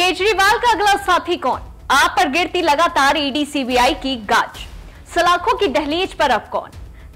केजरीवाल का अगला साथी कौन? आप पर गिरती लगातार ईडी सीबीआई की गाज। सलाखों की दहलीज पर अब कौन?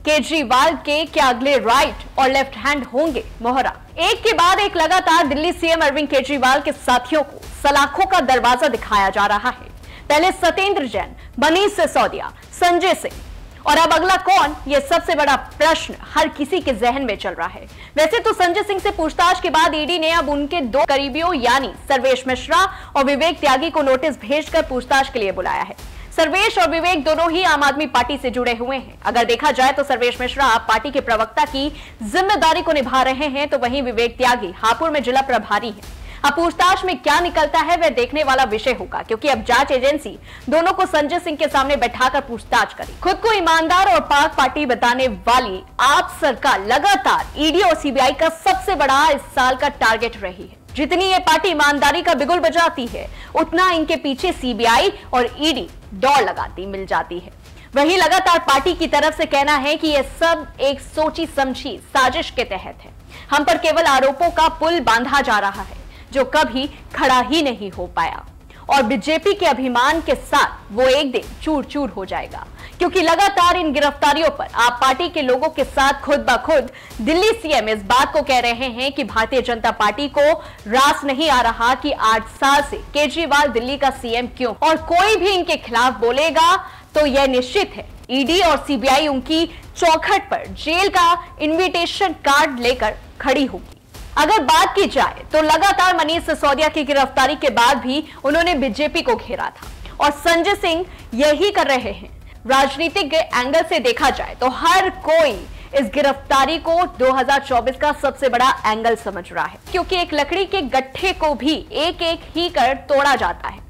केजरीवाल के क्या अगले राइट और लेफ्ट हैंड होंगे मोहरा? एक के बाद एक लगातार दिल्ली सीएम अरविंद केजरीवाल के साथियों को सलाखों का दरवाजा दिखाया जा रहा है। पहले सत्येंद्र जैन, मनीष सिसोदिया, संजय सिंह, और अब अगला कौन? यह सबसे बड़ा प्रश्न हर किसी के जहन में चल रहा है। वैसे तो संजय सिंह से पूछताछ के बाद ईडी ने अब उनके दो करीबियों यानी सर्वेश मिश्रा और विवेक त्यागी को नोटिस भेजकर पूछताछ के लिए बुलाया है। सर्वेश और विवेक दोनों ही आम आदमी पार्टी से जुड़े हुए हैं। अगर देखा जाए तो सर्वेश मिश्रा आप पार्टी के प्रवक्ता की जिम्मेदारी को निभा रहे हैं, तो वहीं विवेक त्यागी हापुड़ में जिला प्रभारी हैं। अब पूछताछ में क्या निकलता है वह देखने वाला विषय होगा, क्योंकि अब जांच एजेंसी दोनों को संजय सिंह के सामने बैठाकर पूछताछ करी। खुद को ईमानदार और पाक पार्टी बताने वाली आप सरकार लगातार ईडी और सीबीआई का सबसे बड़ा इस साल का टारगेट रही है। जितनी ये पार्टी ईमानदारी का बिगुल बजाती है, उतना इनके पीछे सीबीआई और ईडी दौड़ लगाती मिल जाती है। वही लगातार पार्टी की तरफ से कहना है कि यह सब एक सोची समझी साजिश के तहत है। हम पर केवल आरोपों का पुल बांधा जा रहा है जो कभी खड़ा ही नहीं हो पाया, और बीजेपी के अभिमान के साथ वो एक दिन चूर चूर हो जाएगा, क्योंकि लगातार इन गिरफ्तारियों पर आप पार्टी के लोगों के साथ खुद ब खुद दिल्ली सीएम इस बात को कह रहे हैं कि भारतीय जनता पार्टी को रास नहीं आ रहा कि 8 साल से केजरीवाल दिल्ली का सीएम क्यों, और कोई भी इनके खिलाफ बोलेगा तो यह निश्चित है ईडी और सीबीआई उनकी चौखट पर जेल का इन्विटेशन कार्ड लेकर खड़ी होगी। अगर बात की जाए तो लगातार मनीष सिसोदिया की गिरफ्तारी के बाद भी उन्होंने बीजेपी को घेरा था, और संजय सिंह यही कर रहे हैं। राजनीतिक एंगल से देखा जाए तो हर कोई इस गिरफ्तारी को 2024 का सबसे बड़ा एंगल समझ रहा है, क्योंकि एक लकड़ी के गट्ठे को भी एक एक ही कर तोड़ा जाता है।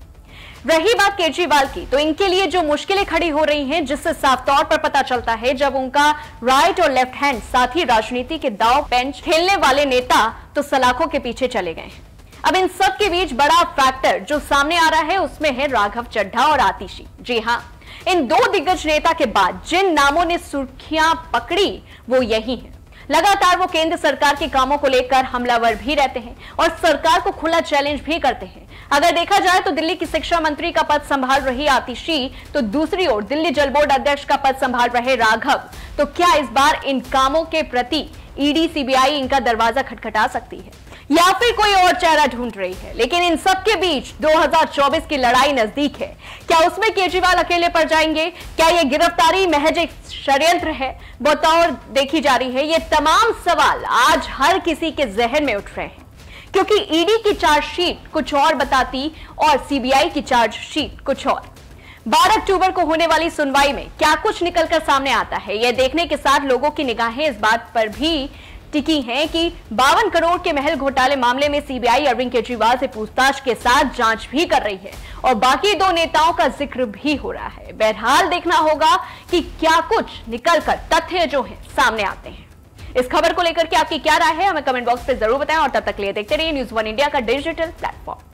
रही बात केजरीवाल की, तो इनके लिए जो मुश्किलें खड़ी हो रही हैं, जिससे साफ तौर पर पता चलता है जब उनका राइट और लेफ्ट हैंड साथ ही राजनीति के दांव पेंच खेलने वाले नेता तो सलाखों के पीछे चले गए हैं। अब इन सब के बीच बड़ा फैक्टर जो सामने आ रहा है उसमें है राघव चड्ढा और आतिशी। जी हां, इन दो दिग्गज नेता के बाद जिन नामों ने सुर्खियां पकड़ी वो यही हैं। लगातार वो केंद्र सरकार के कामों को लेकर हमलावर भी रहते हैं और सरकार को खुला चैलेंज भी करते हैं। अगर देखा जाए तो दिल्ली की शिक्षा मंत्री का पद संभाल रही आतिशी, तो दूसरी ओर दिल्ली जल बोर्ड अध्यक्ष का पद संभाल रहे राघव। तो क्या इस बार इन कामों के प्रति ईडी सीबीआई इनका दरवाजा खटखटा सकती है, या फिर कोई और चेहरा ढूंढ रही है? लेकिन इन सब के बीच 2024 की लड़ाई नजदीक है। क्या उसमें केजरीवाल अकेले पड़ जाएंगे? क्या यह गिरफ्तारी महज एक षड्यंत्र है बतौर देखी जा रही है? ये तमाम सवाल आज हर किसी के जहन में उठ रहे हैं, क्योंकि ईडी की चार्जशीट कुछ और बताती और सीबीआई की चार्जशीट कुछ और। 12 अक्टूबर को होने वाली सुनवाई में क्या कुछ निकलकर सामने आता है, यह देखने के साथ लोगों की निगाहें इस बात पर भी टिकी हैं कि 52 करोड़ के महल घोटाले मामले में सीबीआई अरविंद केजरीवाल से पूछताछ के साथ जांच भी कर रही है, और बाकी दो नेताओं का जिक्र भी हो रहा है। बहरहाल देखना होगा कि क्या कुछ निकलकर तथ्य जो हैं सामने आते हैं। इस खबर को लेकर के आपकी क्या राय है, हमें कमेंट बॉक्स पे जरूर बताएं, और तब तक लिए देखते रहिए न्यूज़ 1 इंडिया का डिजिटल प्लेटफॉर्म।